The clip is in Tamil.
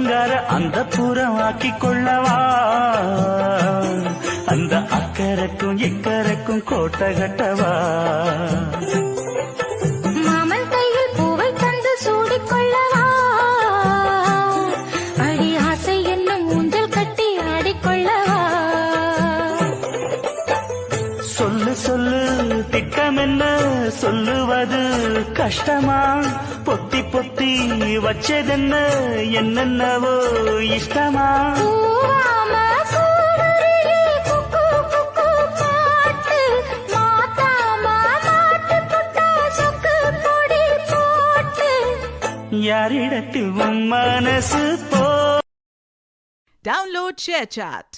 அலங்கார அந்த புறமாக்கி கொள்ளவா அந்த அக்கறைக்கும் இக்கரைக்கும் கோட்டை கட்டவா மாமன் கையில் பூவை தந்து சூடிக்கொள்ளவா அடி ஆசை என்னும் ஊஞ்சல் கட்டி ஆடிக்கொள்ளவா சொல்லு சொல்லு திட்டம் என்ன சொல்லுவது கஷ்டமா பொத்தி பொத்தி வச்சதென்ன என்னென்னவோ இஷ்டமா பூவாம கூடறியே குக்கு குக்கு பாட்டு மாத்தாம மாட்டு புட்டா சொக்கு பொடி போட்டு யாரிடத்தில் உன் மனசு போ Download ShareChat.